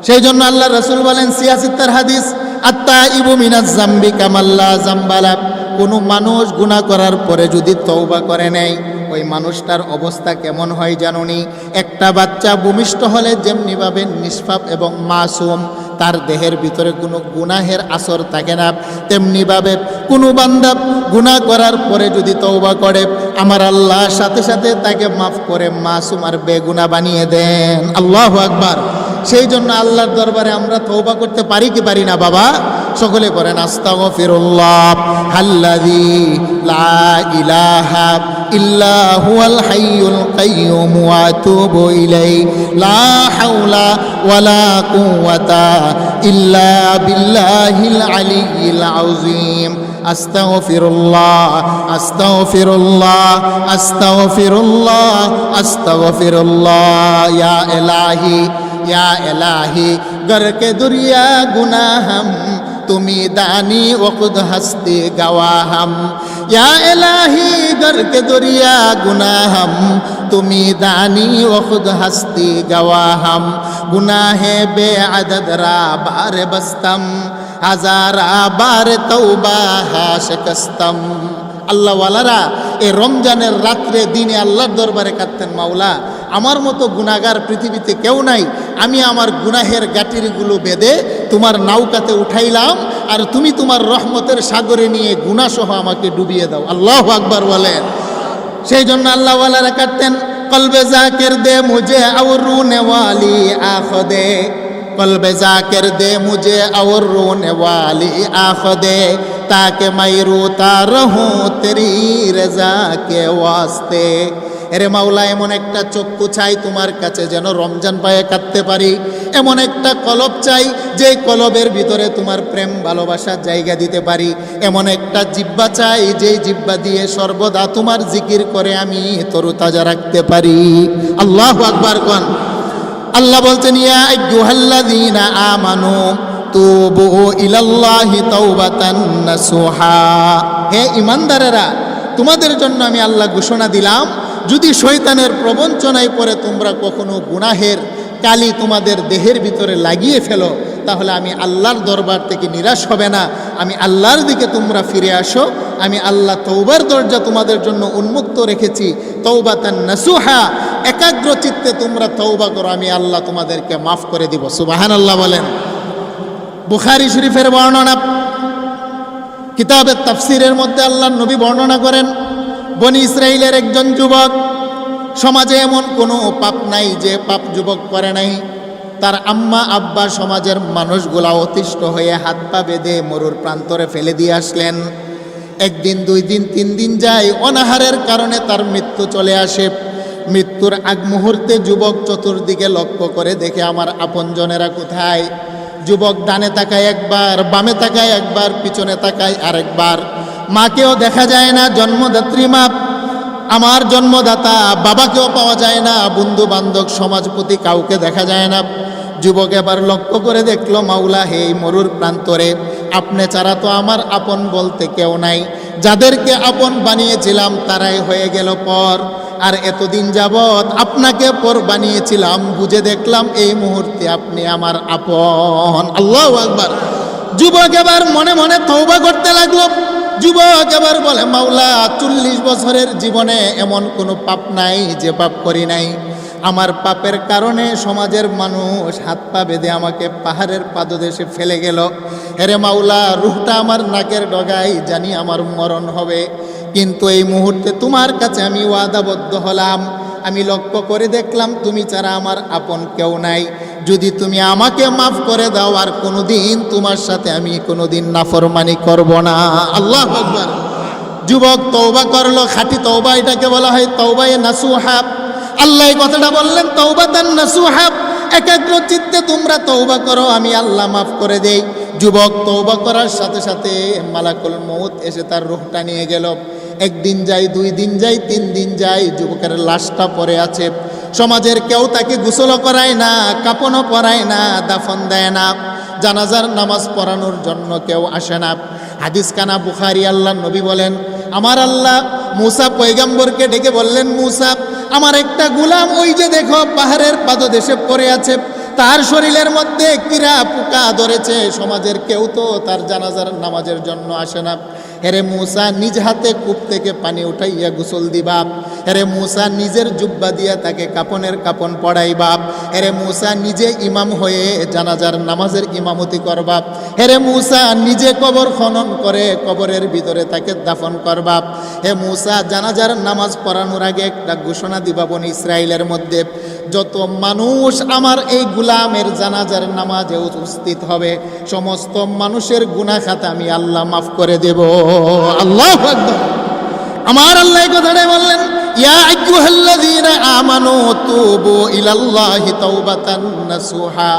সেই জন্য আল্লাহ রাসূল বলেন সিয়াসিত্তার হাদিস, আত্তাইবু মিনাজ জামবি কামাল্লা জামবালা। কোনো মানুষ গুনাহ করার পরে যদি তওবা করে নেয়, ওই মানুষটার অবস্থা কেমন হয় জানুনি? একটা বাচ্চা ভূমিষ্ঠ হলে যেমনিভাবে নিষ্পাপ এবং মাসুম, তার দেহের ভিতরে কোনো গুনাহের আসর থাকে না, তেমনিভাবে কোনো বান্দা গুনাহ করার পরে যদি তওবা করে, আমার আল্লাহ সাথে সাথে তাকে মাফ করে মাসুম আর বেগুনাহ বানিয়ে দেন। আল্লাহু আকবার। সেই জন্য আল্লাহর দরবারে আমরা তওবা করতে পারি কি পারি না বাবা? সকলে করেন আস্তাগফিরুল্লাহ আল্লাযী লা ইলাহা ইল্লা হুয়াল হাইয়ুল কাইয়্যুম ওয়া আতুবু ইলাইহি লা হাওলা ওয়ালা কুওয়াতা ইল্লা বিল্লাহিল আলিয়্যিল আযীম। আস্তাগফিরুল্লাহ আস্তাগফিরুল্লাহ আস্তাগফিরুল্লাহ আস্তাগফিরুল্লাহ। ইয়া ইলাহি या इलाही गर के दुरिया गुनाहम तुम्ही दानी वक़ुद हस्ती गवाहम। या इलाही गर के दुरिया गुनाहम तुम्ही दानी वक़ुद हस्ती गवाहम। गुनाहे बेअदद रा बार बस्तम हजारा बार तौबा हा शिकस्तम। আল্লাহ ওয়ালারা এই রমজানের রাত্রে দিনে আল্লাহর দরবারে কাঁদতেন, মাওলা আমার মতো গুনাহগার পৃথিবীতে কেউ নাই, আমি আমার গুনাহের গাঁটিরগুলো বেঁধে তোমার নৌকাতে উঠাইলাম, আর তুমি তোমার রহমতের সাগরে নিয়ে গুনাহসহ আমাকে ডুবিয়ে দাও। আল্লাহু আকবার বলেন। সেই জন্য আল্লাহ ওয়ালারা কাঁদতেন, কলবে জাকির দে মুঝে और रोने वाली आँख दे, कल्बे जाकिर दे मुझे और रोने वाली आँख दे, ताकि मैं रोता रहूं तेरी रजा के वास्ते। এরে মাওলা এমন একটা চক্ষু চাই তোমার কাছে যেন রমজান পায়ে কাঁদতে পারি, এমন একটা কলব চাই যে কলবের ভিতরে তোমার প্রেম ভালোবাসার জায়গা দিতে পারি, এমন একটা জিহ্বা চাই যে জিহ্বা দিয়ে সর্বদা তোমার জিকির করে আমি তরুতাজা রাখতে পারি। আল্লাহু আকবার কোন। আল্লাহ বলছেন ইয়া আইয়ুহাল্লাযীনা আমানু তুবু ইলাল্লাহি তাওবাতান নাসুহা। হে ঈমানদারেরা, তোমাদের জন্য আমি আল্লাহ ঘোষণা দিলাম, যদি শয়তানের প্রবঞ্চনায় পড়ে তোমরা কখনো গুনাহের কালি তোমাদের দেহের ভিতরে লাগিয়ে ফেলো, তাহলে আমি আল্লাহর দরবার থেকে নিরাশ হবে না, আমি আল্লাহর দিকে তোমরা ফিরে আসো, আমি আল্লাহ তওবার দরজা তোমাদের জন্য উন্মুক্ত রেখেছি। তাওবাতান নাসুহা, একাগ্র চিত্তে তোমরা তওবা করো, আমি আল্লাহ তোমাদেরকে মাফ করে দিব। সুবহানাল্লাহ বলেন। বুখারী শরীফের বর্ণনা, কিতাবের তাফসীরের মধ্যে আল্লাহর নবী বর্ণনা করেন, বনি ইসরাইলের একজন যুবক, সমাজে এমন কোনো পাপ নাই যে পাপ যুবক করে নাই। তার আম্মা আব্বা সমাজের মানুষগুলা অতিষ্ঠ হয়ে হাত পা বেঁধে মরুর প্রান্তরে ফেলে দিয়ে আসলেন। একদিন, 2 দিন, 3 দিন যায়, অনাহারের কারণে তার মৃত্যু চলে আসে। মৃত্যুর আগ মুহূর্তে যুবক চতুর্দিকে লক্ষ্য করে দেখে আমার আপনজনেরা কোথায়। যুবক ডানে তাকায় একবার, বামে তাকায় একবার, পিছনে তাকায় আরেকবার। মাকেও দেখা যায় না, জন্মদাত্রী মা, আমার জন্মদাতা বাবাকেও পাওয়া যায় না, বন্ধু বান্ধব সমাজপতি কাউকে দেখা যায় না। যুবক এবার লক্ষ্য করে দেখলো, মাওলা হে, মরুর প্রান্তরে আপনি ছাড়া তো আমার আপন বলতে কেউ নাই। যাদেরকে আপন বানিয়েছিলাম তারাই হয়ে গেল পর, আর এতদিন যাবৎ আপনাকে পর বানিয়েছিলাম, বুঝে দেখলাম এই মুহূর্তে আপনি আমার আপন। আল্লাহু আকবার। যুবক এবার মনে মনে তওবা করতে লাগলো। যুবক এবার বলে, মাওলা 40 বছরের জীবনে এমন কোনো পাপ নাই যে পাপ করি নাই। আমার পাপের কারণে সমাজের মানুষ হাত পা বেঁধে আমাকে পাহাড়ের পাদদেশে ফেলে গেল। হেরে মাওলা, রুহটা আমার নাকের ডগায়, জানি আমার মরণ হবে, কিন্তু এই মুহূর্তে তোমার কাছে আমি ওয়াদাবদ্ধ হলাম। আমি লক্ষ্য করে দেখলাম তুমি ছাড়া আমার আপন কেউ নাই। যদি তুমি আমাকে মাফ করে দাও, আর কোনোদিন তোমার সাথে আমি কোনোদিন নাফরমানি করব না। আল্লাহু আকবার। যুবক তওবা করলো, খাঁটি তওবা এটাকে বলা হয় তওবায়ে নাসুহা। আল্লাহ এই কথাটা বললেন, তওবাতান নাসুহা, একাগ্র চিত্তে তোমরা তওবা করো, আমি আল্লাহ মাফ করে দেই। যুবক তওবা করার সাথে সাথে মালাকুল মউত এসে তার রূহটা নিয়ে গেল। একদিন যায়, 2 দিন যায়, 3 দিন যায়, যুবকের লাশটা পড়ে আছে। সমাজের কেউ তাকে গোসলও করায় না, কাপনও পরায় না, দাফন দেয় না, জানাজার নামাজ পড়ানোর জন্য কেউ আসে না। হাদিস কানা বুখারী। আল্লাহ নবী বলেন, আমার আল্লাহ মুসা পয়গম্বরকে ডেকে বললেন, মুসা, আমার একটা গোলাম ওই যে দেখো পাহাড়ের পাদদেশে পড়ে আছে, তার শরীরের মধ্যে কীরা পোকা ধরেছে, সমাজের কেউ তো তার জানাজার নামাজের জন্য আসে না। হেরে মুসা, নিজ হাতে কূপ থেকে পানি উঠাইয়া গোসল দিবা। হেরে মুসা, নিজের জুব্বা দিয়া তাকে কাপনের কাপন পড়াইবা। হেরে মুসা, নিজে ইমাম হয়ে জানাজার নামাজের ইমামতি করবা। হেরে মুসা, নিজে কবর খনন করে কবরের ভিতরে তাকে দাফন করবা। হে মুসা, জানাজার নামাজ পড়ানোর আগে একটা ঘোষণা দিবা বনি ইসরাইলের মধ্যে, যত মানুষ আমার এই গোলামের জানাজার নামাজে উপস্থিত হবে, সমস্ত মানুষের গুনাহ খাতা আমি আল্লাহ মাফ করে দেব। আল্লাহু আকবার। আমার আল্লাহ এই কথাটাই বললেন, ইয়া আইয়ুহাল্লাযীনা আমানু তুবু ইলাল্লাহি তাওবাতান নাসুহা।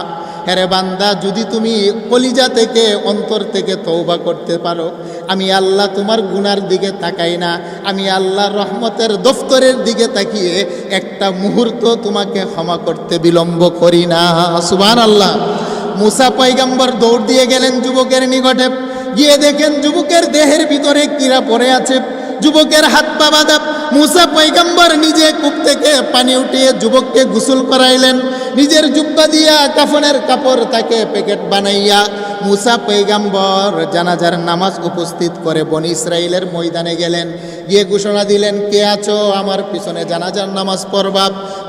হেরে বান্দা, যদি তুমি কলিজা থেকে, অন্তর থেকে তওবা করতে পারো, আমি আল্লাহ তোমার গুনার দিকে তাকাই না, আমি আল্লাহর রহমতের দফতরের দিকে তাকিয়ে একটা মুহূর্ত তোমাকে ক্ষমা করতে বিলম্ব করি না। সুবহানাল্লাহ। মুসা পয়গম্বর দৌড় দিয়ে গেলেন যুবকের নিকটে, গিয়ে দেখেন যুবকের দেহের ভিতরে কীরা পড়ে আছে, যুবকের হাত পা বাঁধা। মুসা পয়গম্বর নিজে কূপ থেকে পানি উঠিয়ে যুবককে গোসল করাইলেন, নিজের জুব্বা দিয়া কাফনের কাপড় তাকে প্যাকেট বানাইয়া মুসা পয়গম্বর জানাজার নামাজ উপস্থিত করে বনি ইসরাইলের ময়দানে গেলেন। গিয়ে ঘোষণা দিলেন, কে আছো আমার পিছনে জানাজার নামাজ পড়বা?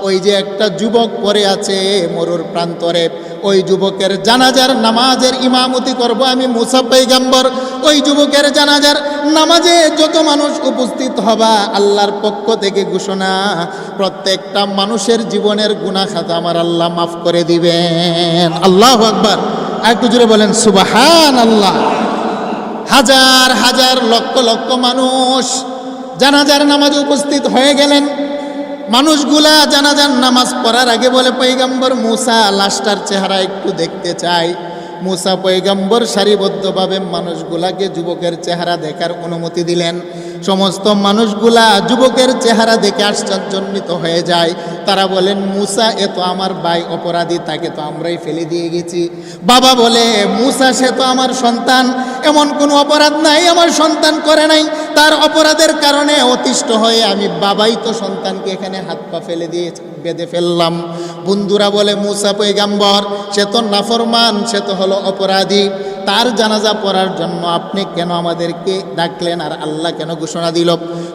ওই যে একটা যুবক পড়ে আছে মরুর প্রান্তরে, ওই যুবকের জানাজার নামাজের ইমামতি করব আমি মুসা পয়গম্বর। ওই যুবকের জানাজার নামাজে যত মানুষ উপস্থিত হবা, আল্লাহর পক্ষ থেকে ঘোষণা, প্রত্যেকটা মানুষের জীবনের গুনাহ খাতা আমার আল্লাহ মাফ করে দিবেন। আল্লাহু আকবার। একটু জোরে বলেন সুবহানাল্লাহ। হাজার হাজার লক্ষ লক্ষ মানুষ জানাজার নামাজে উপস্থিত হয়ে গেলেন। মানুষগুলা জানাজার নামাজ পড়ার আগে বলে, পয়গম্বর মুসা, লাশটার চেহারা একটু দেখতে চাই। মুসা পয়গম্বর সারিবদ্ধভাবে মানুষগুলাকে যুবকের চেহারা দেখার অনুমতি দিলেন। সমস্ত মানুষগুলা যুবকের চেহারা দেখে আশ্চর্যান্বিত হয়ে যায়। তারা বলেন, মুসা, এ তো আমার ভাই অপরাধী, তাকে তো আমরাই ফেলে দিয়ে গেছি। বাবা বলে, মুসা, সে তো আমার সন্তান, এমন কোনো অপরাধ নাই আমার সন্তান করে নাই, তার অপরাধের কারণে অতিষ্ঠ হয়ে আমি বাবাই তো সন্তানকে এখানে হাত পা ফেলে দিয়ে বেঁধে ফেললাম। বন্ধুরা বলে, মুসা পয়গম্বর, সে তো নাফরমান, সে তো হলো অপরাধী, তার জানাজা পড়ার জন্য আপনি কেন আমাদেরকে ডাকলেন, আর আল্লাহ কেন ঘোষণা দিল?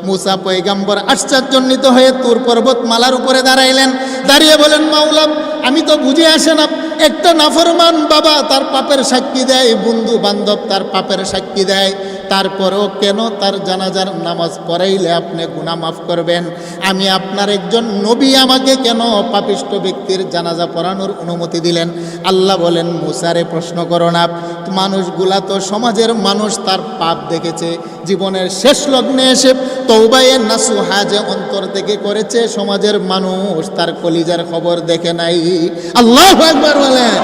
মুসা পয়গম্বর আশ্চর্যান্বিত হয়ে তুর পর্বতমালার উপরে দাঁড়াইলেন। দাঁড়িয়ে বলেন, মাওলা, আমি তো বুঝে আসে না, একটা নাফরমান বাবা তার পাপের সাক্ষী দেয়, বন্ধু বান্ধব তার পাপের সাক্ষী দেয়, তারপরেও কেন তার জানাজার নামাজ পড়াইলে আপনি গুনাহ মাফ করবেন? আমি আপনার একজন নবী, আমাকে কেন পাপিষ্ঠ ব্যক্তির জানাজা পড়ানোর অনুমতি দিলেন? আল্লাহ বলেন, মুসারে প্রশ্ন করো না, মানুষগুলা তো সমাজের মানুষ তার পাপ দেখেছে, জীবনের শেষ লগ্নে এসে তওবায়ে নাসুহা যে অন্তর থেকে করেছে, সমাজের মানুষ তার কলিজার খবর দেখে নাই। আল্লাহু আকবার বলেন।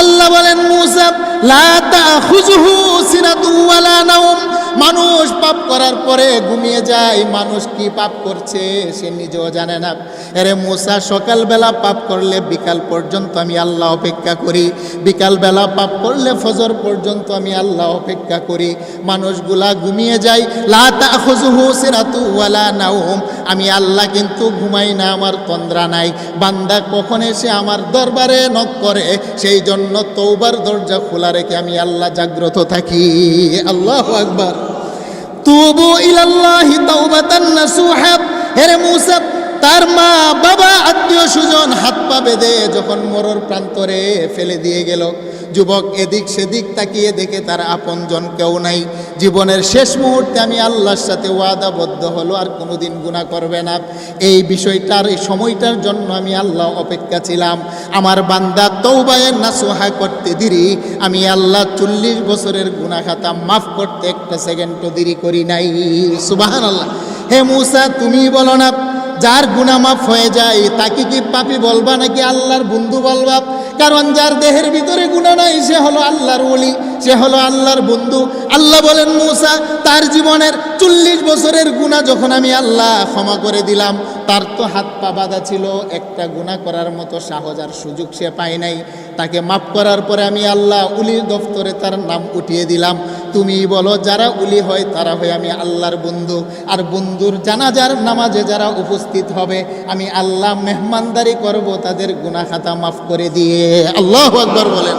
আল্লাহ বলেন, মুসা, লা তাখুযুহু সিনাতু ওয়ালা নাওম। মানুষ পাপ করার পরে ঘুমিয়ে যায়, মানুষ কি পাপ করছে সে নিজেও জানে না। আরে মুসা, সকালবেলা পাপ করলে বিকাল পর্যন্ত আমি আল্লাহ অপেক্ষা করি, বিকালবেলা পাপ করলে ফজর পর্যন্ত আমি আল্লাহ অপেক্ষা করি। মানুষগুলা ঘুমিয়ে যায়, লা তাখুযুহু সিনাতু ওয়ালা নাওম। আমি আল্লাহ কিন্তু ঘুমাই না, আমার তন্দ্রা নাই। বান্দা কখন এসে আমার দরবারে নক করে, সেই জন্য তওবার দরজা খোলা রেখে আমি আল্লাহ জাগ্রত থাকি। আল্লাহু আকবার। তুবু ইলাল্লাহি তাওবাতান নাসুহা। হে মুসা, তার মা বাবা আত্মীয় স্বজন হাত পা বেঁধে যখন মরর প্রান্তরে ফেলে দিয়ে গেল, যুবক এদিক সেদিক তাকিয়ে দেখে তার আপনজন কেউ নাই। জীবনের শেষ মুহূর্তে আমি আল্লাহর সাথে ওয়াদাবদ্ধ হলো আর কোনোদিন গুনাহ করবে না। এই বিষয়টার, এই সময়টার জন্য আমি আল্লাহ অপেক্ষা ছিলাম। আমার বান্দা তওবায়ে নাসুহা করতে দেরি, আমি আল্লাহ 40 বছরের গুনাহ খাতা মাফ করতে একটা সেকেন্ডও দেরি করি নাই। সুবহানাল্লাহ। হে মুসা, তুমি বলো না, যার গুনাহ মাফ হয়ে যায় তাকে কি পাপী বলবা নাকি আল্লাহর বন্ধু বলবা? কারণ যার দেহের ভিতরে গুনাহ নাই সে হলো আল্লাহর ওলি, সে হলো আল্লাহর বন্ধু। আল্লাহ বলেন, মুসা তার জীবনের 40 বছরের গুনাহ যখন আমি আল্লাহ ক্ষমা করে দিলাম, তার তো হাত পা বাঁধা ছিল, একটা গুনাহ করার মতো সাহস আর সুযোগ সে পায় নাই। তাকে মাফ করার পরে আমি আল্লাহ উলির দফতরে তার নাম উঠিয়ে দিলাম। তুমি বলো, যারা উলি হয় তারা হয় আমি আল্লাহর বন্ধু, আর বন্ধুর জানাজার নামাজে যারা উপস্থিত হবে আমি আল্লাহ মেহমানদারি করব তাদের গুনাহ খাতা মাফ করে দিয়ে। আল্লাহু আকবার বলেন।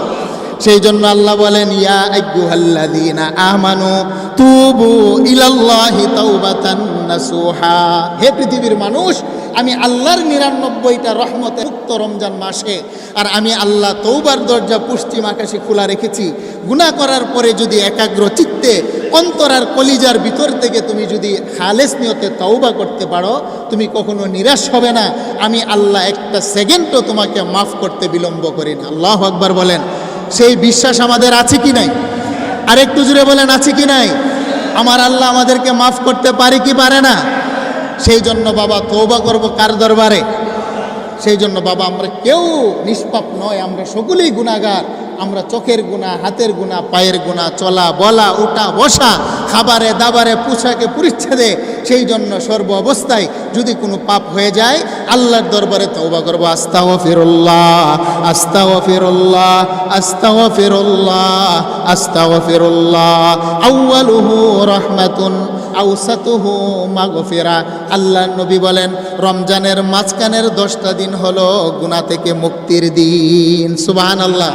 সেই জন্য আল্লাহ বলেন, ইয়া আইয়ুহাল্লাযীনা আমানু তুবু ইলাল্লাহি তাওবাতান নাসুহা। হে পৃথিবীর মানুষ, আমি আল্লাহর 99টা রহমতে মুক্ত রমজান মাসে, আর আমি আল্লাহ তওবার দরজা পশ্চিম আকাশে খোলা রেখেছি। গুনাহ করার পরে যদি একাগ্র চিত্তে অন্তর আর কলিজার ভিতর থেকে তুমি যদি খালেস নিয়তে তওবা করতে পারো, তুমি কখনো নিরাশ হবে না। আমি আল্লাহ একটা সেকেন্ডও তোমাকে মাফ করতে বিলম্ব করি না। আল্লাহু আকবার বলেন। সেই বিশ্বাস আমাদের আছে কি নাই? আরেকটু জুড়ে বলেন, আছে কি নাই? আমার আল্লাহ আমাদেরকে মাফ করতে পারে কি পারে না? সেই জন্য বাবা তওবা করব কার দরবারে? সেই জন্য বাবা আমরা কেউ নিষ্পাপ নয়, আমরা সকলেই গুনাহগার। আমরা চোখের গুনাহ, হাতের গুনাহ, পায়ের গুনাহ, চলা বলা, উঠা বসা, খাবারে দাবারে, পোশাকে পরিচ্ছেদে। সেই জন্য সর্ব অবস্থায় যদি কোনো পাপ হয়ে যায় আল্লাহর দরবারে তওবা করব। আস্তাগফিরুল্লাহ, আস্তাগফিরুল্লাহ, আস্তাগফিরুল্লাহ, আস্তাগফিরুল্লাহ। আউয়ালুহু রাহমাতুন আওসাতুহু মাগফিরা। আল্লাহর নবী বলেন, রমজানের মাঝখানের 10টা দিন হলো গুনাহ থেকে মুক্তির দিন। সুবহানাল্লাহ।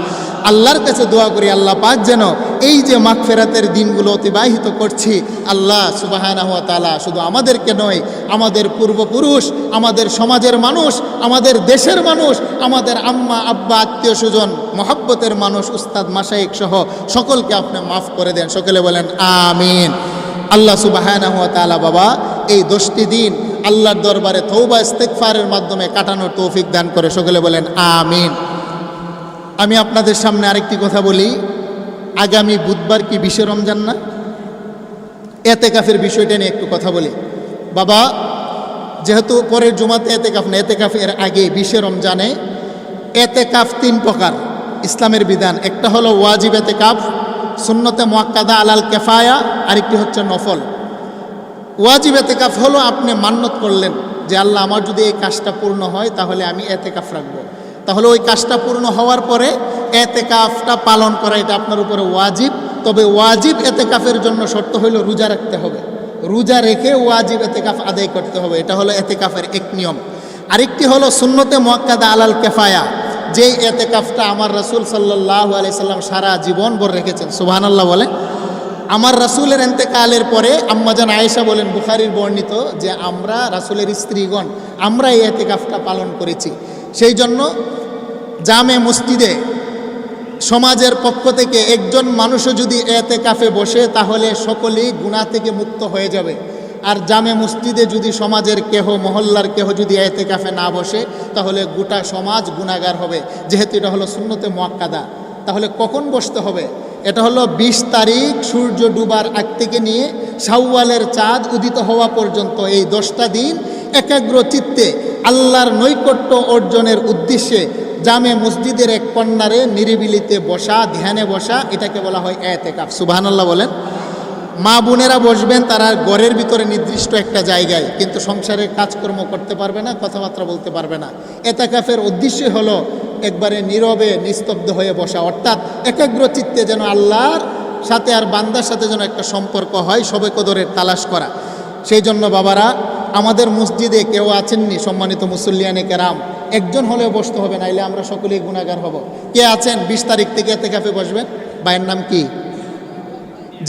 আল্লাহর কাছে দোয়া করি, আল্লাহ পাক যেন এই যে মাগফিরাতের দিনগুলো অতিবাহিত করছি, আল্লাহ সুবহানাহু ওয়া তাআলা শুধু আমাদেরকে নয়, আমাদের পূর্বপুরুষ, আমাদের সমাজের মানুষ, আমাদের দেশের মানুষ, আমাদের আম্মা আব্বা, আত্মীয় স্বজন, মহব্বতের মানুষ, উস্তাদ মাশায়েখ সহ সকলকে আপনি মাফ করে দেন। সকলে বলেন আমিন। আল্লাহ সুবহানাহু ওয়া তাআলা বাবা এই 10টি দিন আল্লাহর দরবারে তওবা ইস্তেগফারের মাধ্যমে কাটানোর তৌফিক দান করে। সকলে বলেন আমিন। আমি আপনাদের সামনে আরেকটি কথা বলি, আগামী বুধবার কি 20শে রমজান না? এতেকাফের বিষয়টা নিয়ে একটু কথা বলি। বাবা, যেহেতু পরের জুমাতে এতেকাফ না, এতেকাফের আগে 20শে রমজানে এতেকাফ 3 প্রকার ইসলামের বিধান। একটা হলো ওয়াজিব এতেকাফ, সুন্নতে মুআক্কাদা আলাল কিফায়া, আরেকটি হচ্ছে নফল। ওয়াজিব এতেকাফ হলো আপনি মান্নত করলেন যে আল্লাহ আমার যদি এই কাজটা পূর্ণ হয় তাহলে আমি এতেকাফ রাখবো, তাহলে ওই কাজটা পূর্ণ হওয়ার পরে এতেকাফটা পালন করা এটা আপনার উপরে ওয়াজিব। তবে ওয়াজিব এতেকাফের জন্য শর্ত হলো রোজা রাখতে হবে, রোজা রেখে ওয়াজিব এতেকাফ আদায় করতে হবে। এটা হলো এতেকাফের এক নিয়ম। আরেকটি হলো সুন্নতে মুআক্কাদা আলাল কিফায়া, যেই এতেকাফটা আমার রাসূল সাল্লাল্লাহু আলাইহি সাল্লাম সারা জীবন ভর রেখেছেন। সুবহানাল্লাহ বলে। আমার রাসূলের ইন্তেকালের পরে আম্মাজান আয়েশা বলেন, বুখারীর বর্ণিত, যে আমরা রাসূলের স্ত্রীগণ আমরা এই এতেকাফটা পালন করেছি। সেই জন্য জামে মসজিদে সমাজের পক্ষ থেকে একজন মানুষও যদি এতেকাফে বসে তাহলে সকলেই গুনাহ থেকে মুক্ত হয়ে যাবে। আর জামে মসজিদে যদি সমাজের কেহ, মহল্লার কেহ যদি এতেকাফে না বসে তাহলে গোটা সমাজ গুনাহগার হবে, যেহেতু এটা হলো সুন্নতে মুআক্কাদা। তাহলে কখন বসতে হবে? এটা হলো 20 তারিখ সূর্য ডুবার আগ থেকে নিয়ে শাওয়ালের চাঁদ উদিত হওয়া পর্যন্ত এই 10টা দিন একাগ্র চিত্তে আল্লাহর নৈকট্য অর্জনের উদ্দেশ্যে জামে মসজিদের এক কর্নারে নিরিবিলিতে বসা, ধ্যানে বসা, এটাকে বলা হয় এতেকাফ। সুবহানাল্লাহ বলেন। মা বোনেরা বসবেন তারা ঘরের ভিতরে নির্দিষ্ট একটা জায়গায়, কিন্তু সংসারের কাজকর্ম করতে পারবে না, কথাবার্তা বলতে পারবে না। এতেকাফের উদ্দেশ্য হলো একবারে নীরবে নিস্তব্ধ হয়ে বসা, অর্থাৎ একাগ্র চিত্তে যেন আল্লাহর সাথে আর বান্দার সাথে যেন একটা সম্পর্ক হয়, সবে কদরের তালাশ করা। সেই জন্য বাবারা, আমাদের মসজিদে কেউ আছেননি সম্মানিত মুসল্লিয়ানে কেরাম, একজন হলেও বসতে হবে, নাইলে আমরা সকলেই গুনাহগার হব। কে আছেন 20 তারিখ থেকে এতেকাফে বসবেন? ভাইয়ের নাম কি?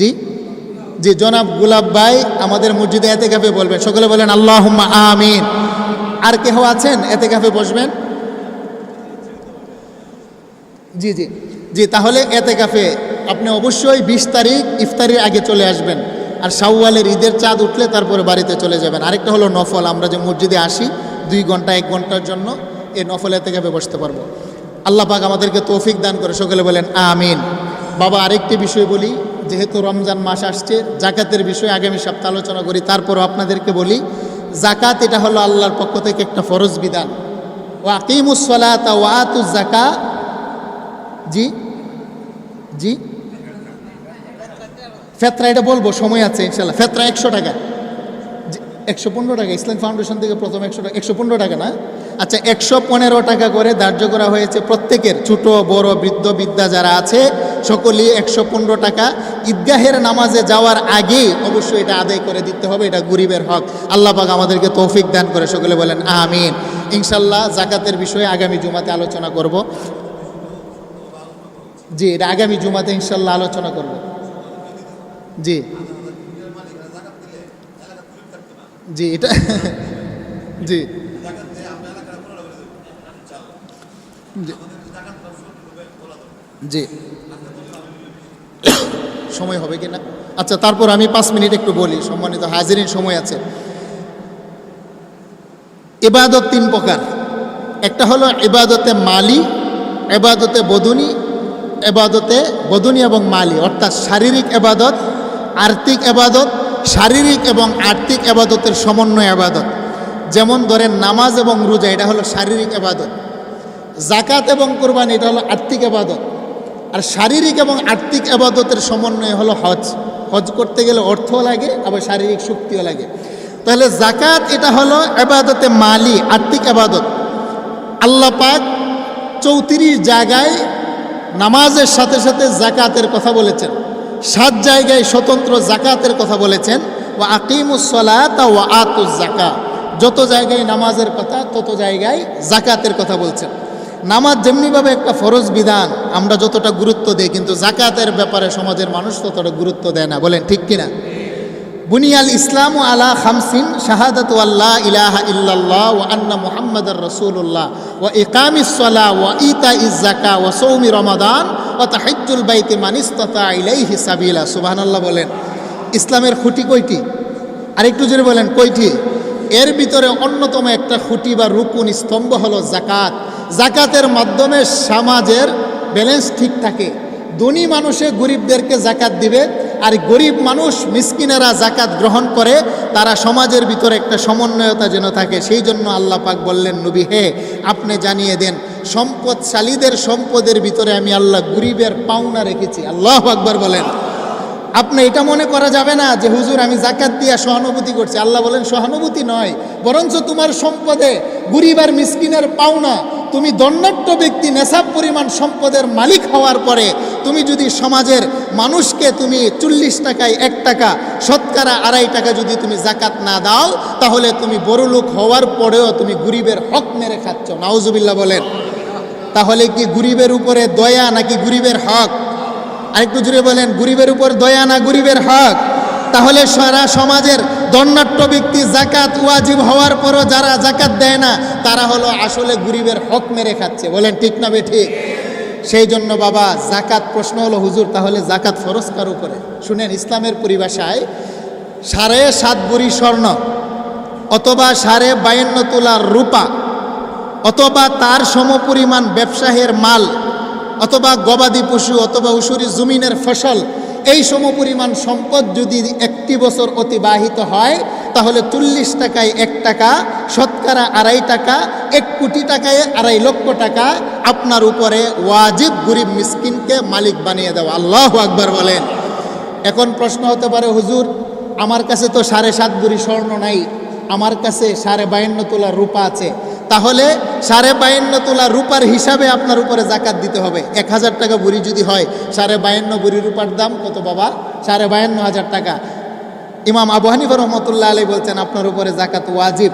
জি জি, জনাব গুলাব ভাই আমাদের মসজিদে এতেকাফে বলবেন। সকলে বলেন আল্লাহুম্মা আমিন। আর কেহ আছেন এতেকাফে বসবেন? জি জি জি, তাহলে এতেকাফে আপনি অবশ্যই 20 তারিখ ইফতারির আগে চলে আসবেন, আর শাওয়ালের ঈদের চাঁদ উঠলে তারপরে বাড়িতে চলে যাবেন। আরেকটা হলো নফল, আমরা যে মসজিদে আসি 2 ঘন্টা 1 ঘন্টার জন্য, এই নফল এতেকাফে বসতে পারবো। আল্লাহ পাক আমাদেরকে তৌফিক দান করে, সকলে বলেন আমিন। বাবা আরেকটি বিষয় বলি, যেহেতু রমজান মাস আসছে, জাকাতের বিষয়ে আগামী সপ্তাহে আলোচনা করি, তারপরও আপনাদেরকে বলি, জাকাত এটা হলো আল্লাহর পক্ষ থেকে একটা ফরজ বিধান। ওয়া আকিমুস সালাতা ওয়া আতুজ যাকা। জি জি, ফেতরা এটা বলবো, সময় আছে ইনশাল্লাহ। ফেতরা 100 টাকা, 115 টাকা, ইসলাম ফাউন্ডেশন থেকে প্রথম 100 টাকা, 115 টাকা না, আচ্ছা 115 টাকা করে ধার্য করা হয়েছে প্রত্যেকের, ছোট বড় বৃদ্ধ বৃদ্ধা যারা আছে সকলেই 115 টাকা ঈদগাহের নামাজে যাওয়ার আগেই অবশ্যই এটা আদায় করে দিতে হবে, এটা গরিবের হক। আল্লাহ পাক আমাদেরকে তৌফিক দান করে, সকলে বলেন আমিন। ইনশাল্লাহ জাকাতের বিষয়ে আগামী জুমাতে আলোচনা করব। জি, এটা আগামী জুমাতে ইনশাল্লাহ আলোচনা করব। জি জি, এটা জি জি, সময় হবে কিনা? আচ্ছা, তারপর আমি 5 মিনিট একটু বলি, সম্মানিত হাজিরিন, সময় আছে। ইবাদত 3 প্রকার, একটা হলো ইবাদতে মালি, ইবাদতে বদনী, ইবাদতে বদনী এবং মালি, অর্থাৎ শারীরিক ইবাদত, আর্থিক ইবাদত, শারীরিক এবং আর্থিক ইবাদতের সমন্বয় ইবাদত। যেমন ধরেন নামাজ এবং রোজা, এটা হলো শারীরিক ইবাদত। জাকাত এবং কুরবানি, এটা হলো আর্থিক ইবাদত। আর শারীরিক এবং আর্থিক ইবাদতের সমন্বয় হলো হজ। হজ করতে গেলে অর্থও লাগে, আবার শারীরিক শক্তিও লাগে। তাহলে জাকাত এটা হলো ইবাদতে মালি, আর্থিক ইবাদত। আল্লাহ পাক 34 জায়গায় নামাজের সাথে সাথে জাকাতের কথা বলেছেন, 7 জায়গায় স্বতন্ত্র জাকাতের কথা বলেছেন। ওয়া আকিমুস সালাতা ওয়া আতুজ যাকা, যত জায়গায় নামাজের কথা তত জায়গায় জাকাতের কথা বলছেন। নামাজ যেমনিভাবে একটা ফরজ বিধান আমরা যতটা গুরুত্ব দিই, কিন্তু জাকাতের ব্যাপারে সমাজের মানুষ ততটা গুরুত্ব দেয় না, বলেন ঠিক কিনা? বুনিয়াল ইসলামু আলা খামসিন, শাহাদাতু আল্লা ইলাহা ইল্লাল্লাহ ওয়া আন্না মুহাম্মাদার রাসূলুল্লাহ ওয়া ইকামিস সালাহ ওয়া ইতাইজ যাকা ওয়া সাওমি রমাদান ওয়া তাহিজ্জুল বাইতি মান ইসতাতা ইলাইহি সাবিলা। সুবহানাল্লাহ বলেন। ইসলামের খুঁটি কয়টি? আরেকটু জোরে বলেন, কয়টি? এর ভিতরে অন্যতম একটা খুঁটি বা রুকুন স্তম্ভ হলো জাকাত। জাকাতের মাধ্যমে সমাজের ব্যালেন্স ঠিক থাকে। ধনী মানুষে গরিবদেরকে জাকাত দিবে, আর গরিব মানুষ মিসকিনেরা জাকাত গ্রহণ করে, তারা সমাজের ভিতরে একটা সমন্বয়তা যেন থাকে। সেই জন্য আল্লাহ পাক বললেন, নবী হে আপনি জানিয়ে দেন, সম্পদশালীদের সম্পদের ভিতরে আমি আল্লাহ গরিবের পাওনা রেখেছি। আল্লাহু আকবার বলেন। আপনি এটা মনে করা যাবে না যে হুজুর আমি জাকাত দিয়া সহানুভূতি করছি। আল্লাহ বলেন সহানুভূতি নয়, বরঞ্চ তোমার সম্পদে গরিব আর মিসকিনের পাওনা, তুমি দণ্ডাঢ্য ব্যক্তি নেশাব পরিমাণ সম্পদের মালিক হওয়ার পরে তুমি যদি সমাজের মানুষকে তুমি 40 টাকায় 1 টাকা, শতকরা 2.5 টাকা যদি তুমি জাকাত না দাও, তাহলে তুমি বড়লোক হওয়ার পরেও তুমি গরিবের হক মেরে খাচ্ছ। নাউজুবিল্লাহ বলেন। তাহলে কি গরিবের উপরে দয়া নাকি গরিবের হক? আরেকটু জুড়ে বলেন, গরিবের উপর দয়া না গরিবের হক? তাহলে সারা সমাজের দণ্ডাঢ্য ব্যক্তি জাকাত ওয়াজিব হওয়ার পরও যারা জাকাত দেয় না, তারা হলো আসলে গরিবের হক মেরে খাচ্ছে। বলেন ঠিক না বেঠিক? সেই জন্য বাবা জাকাত, প্রশ্ন হলো হুজুর তাহলে জাকাত ফরজ কার উপরে? শুনেন, ইসলামের পরিভাষায় 7.5 ভরি স্বর্ণ অথবা 52.5 তোলা রূপা অথবা তার সমপরিমাণ ব্যবসায়ের মাল অথবা গবাদি পশু অথবা উসুরি জমিনের ফসল, এই সমপরিমাণ সম্পদ যদি 1 বছর অতিবাহিত হয়, তাহলে 40 টাকায় 1 টাকা, শতকরা 2.5 টাকা, 1 কোটি টাকায় 2.5 লক্ষ টাকা আপনার উপরে ওয়াজিব গরিব মিসকিনকে মালিক বানিয়ে দেওয়া। আল্লাহু আকবার বলেন। এখন প্রশ্ন হতে পারে, হুজুর আমার কাছে তো 7.5 ভরি স্বর্ণ নাই, আমার কাছে 52.5 তোলা রূপা আছে, তাহলে 52.5 তোলা রূপার হিসাবে আপনার উপরে জাকাত দিতে হবে। 1000 টাকা ভরি যদি হয়, 52.5 ভরি রূপার দাম কত বাবা? 52,500 টাকা। ইমাম আবু হানিফা রহমতুল্লাহ আলাইহি বলছেন আপনার উপরে জাকাত ওয়াজিব।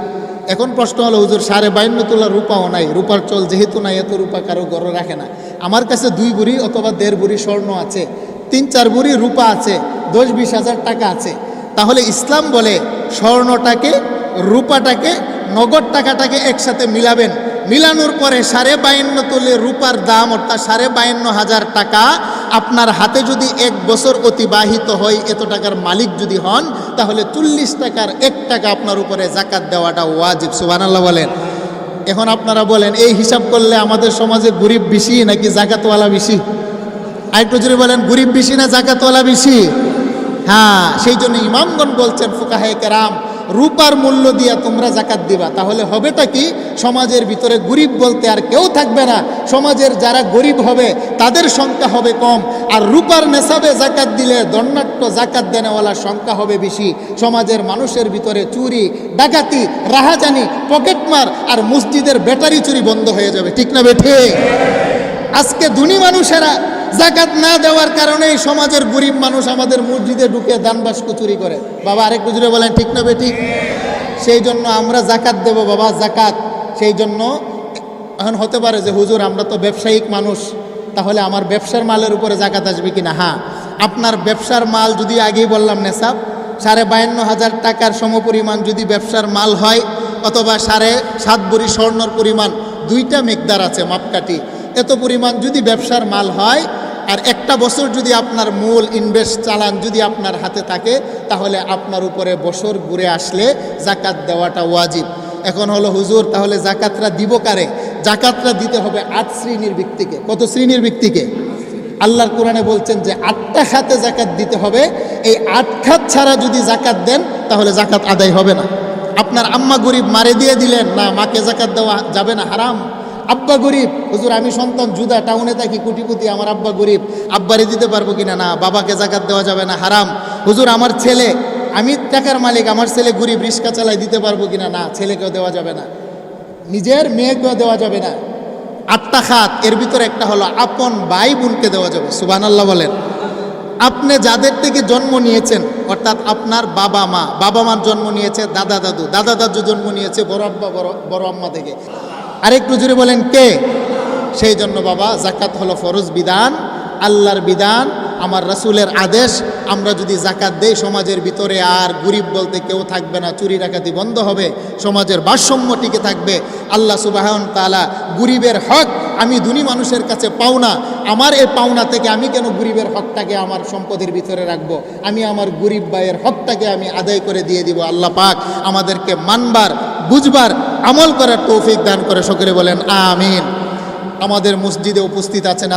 এখন প্রশ্ন হলো, হুজুর 52.5 তোলা রূপাও নাই, রূপার চল যেহেতু নাই, এত রূপা কারো গড়ে রাখে না, আমার কাছে 2 ভরি অথবা 1.5 ভরি স্বর্ণ আছে, 3-4 ভরি রূপা আছে, 10-20 হাজার টাকা আছে, তাহলে ইসলাম বলে স্বর্ণটাকে রূপাটাকে নগদ টাকাটাকে একসাথে মিলাবেন, মিলানোর পরে 52.5 তোলে রূপার দাম অর্থাৎ 52,500 টাকা আপনার হাতে যদি 1 বছর অতিবাহিত হয়, এত টাকার মালিক যদি হন, তাহলে 40 টাকার 1 টাকা আপনার উপরে জাকাত দেওয়াটা ওয়াজিব। সুবহানাল্লাহ বলেন। এখন আপনারা বলেন, এই হিসাব করলে আমাদের সমাজে গরিব বেশি নাকি জাকাতওয়ালা বেশি? আরেকটু জোরে বলেন, গরিব বেশি না জাকাতওয়ালা বেশি? হ্যাঁ, সেই জন্য ইমামগণ বলছেন, ফুকাহায়ে কেরাম, রূপার মূল্য দিয়া তোমরা জাকাত দিবা, তাহলে হবেটা কি? সমাজের ভিতরে গরিব বলতে আর কেউ থাকবে না। সমাজের যারা গরিব হবে তাদের সংখ্যা হবে কম, আর রূপার নেশাবে জাকাত দিলে দণ্ডাট্য জাকাত দেনেওয়ালার সংখ্যা হবে বেশি। সমাজের মানুষের ভিতরে চুরি, ডাকাতি, রাহাজানি, পকেটমার আর মসজিদের ব্যাটারি চুরি বন্ধ হয়ে যাবে। ঠিক না বেঠে? আজকে ধনী মানুষেরা জাকাত না দেওয়ার কারণেই সমাজের গরিব মানুষ আমাদের মসজিদে ঢুকে দান বাস্ক চুরি করে। বাবা আরেকটু জোরে বলেন, ঠিক না বেঠিক? সেই জন্য আমরা জাকাত দেব বাবা, জাকাত। সেই জন্য এখন হতে পারে যে হুজুর আমরা তো ব্যবসায়িক মানুষ, তাহলে আমার ব্যবসার মালের উপরে জাকাত আসবে কিনা? হ্যাঁ, আপনার ব্যবসার মাল যদি আগেই বললাম নেশাব 52,500 টাকার সমপরিমাণ যদি ব্যবসার মাল হয়, অথবা 7.5 ভরি স্বর্ণর পরিমাণ, দুইটা মিকদার আছে মাপকাঠি, এত পরিমাণ যদি ব্যবসার মাল হয়, আর একটা বছর যদি আপনার মূল ইনভেস্ট চালান যদি আপনার হাতে থাকে, তাহলে আপনার উপরে বছর ঘুরে আসলে জাকাত দেওয়াটা ওয়াজিব। এখন হলো হুজুর, তাহলে জাকাতরা দিব কারে? জাকাতরা দিতে হবে 8 শ্রেণীর ব্যক্তিকে। কত শ্রেণীর ব্যক্তিকে? আল্লাহর কোরআনে বলছেন যে 8টা খাতে জাকাত দিতে হবে। এই 8 খাত ছাড়া যদি জাকাত দেন তাহলে জাকাত আদায় হবে না। আপনার আম্মা গরিব, মারে দিয়ে দিলেন না, মাকে জাকাত দেওয়া যাবে না, হারাম। আব্বা গরিব, হুজুর আমি সন্তান জুদা, টাউনে থাকি, কোটিপতি, আমার আব্বা গরিব, আব্বারে দিতে পারবো কিনা? না, বাবাকে জাকাত দেওয়া যাবে না, হারাম। হুজুর আমার ছেলে, আমি টাকার মালিক, আমার ছেলে গরিব, রিক্সা চালায়, দিতে পারবো কিনা? না, ছেলেকেও দেওয়া যাবে না, নিজের মেয়েকেও দেওয়া যাবে না। 8টা খাত, এর ভিতরে একটা হলো আপন ভাই বোনকে দেওয়া যাবে। সুবহানাল্লাহ বলেন। আপনি যাদের থেকে জন্ম নিয়েছেন, অর্থাৎ আপনার বাবা মা, বাবা মার জন্ম নিয়েছে দাদা দাদু, দাদা দাদু জন্ম নিয়েছে বড় আব্বা বড় আম্মা থেকে। আরেকটু জোরে বলেন কে? সেই জন্য বাবা জাকাত হলো ফরজ বিধান, আল্লাহর বিধান, আমার রাসূলের আদেশ। আমরা যদি জাকাত দেই সমাজের ভিতরে আর গরিব বলতে কেউ থাকবে না, চুরি ডাকাতি বন্ধ হবে, সমাজের ভারসাম্য টিকে থাকবে। আল্লাহ সুবহানাহু ওয়া তাআলা গরিবের হক আমি ধনী মানুষের কাছে পাওনা, আমার এই পাওনা থেকে আমি কেন গরিবের হকটাকে আমার সম্পদের ভিতরে রাখবো? আমি আমার গরিব ভাইয়ের হকটাকে আমি আদায় করে দিয়ে দিব। আল্লাহ পাক আমাদেরকে মানবার, বুঝবার, আমল করার তৌফিক দান করে। সকলে বলেন আমিন। আমাদের মসজিদে উপস্থিত আছেন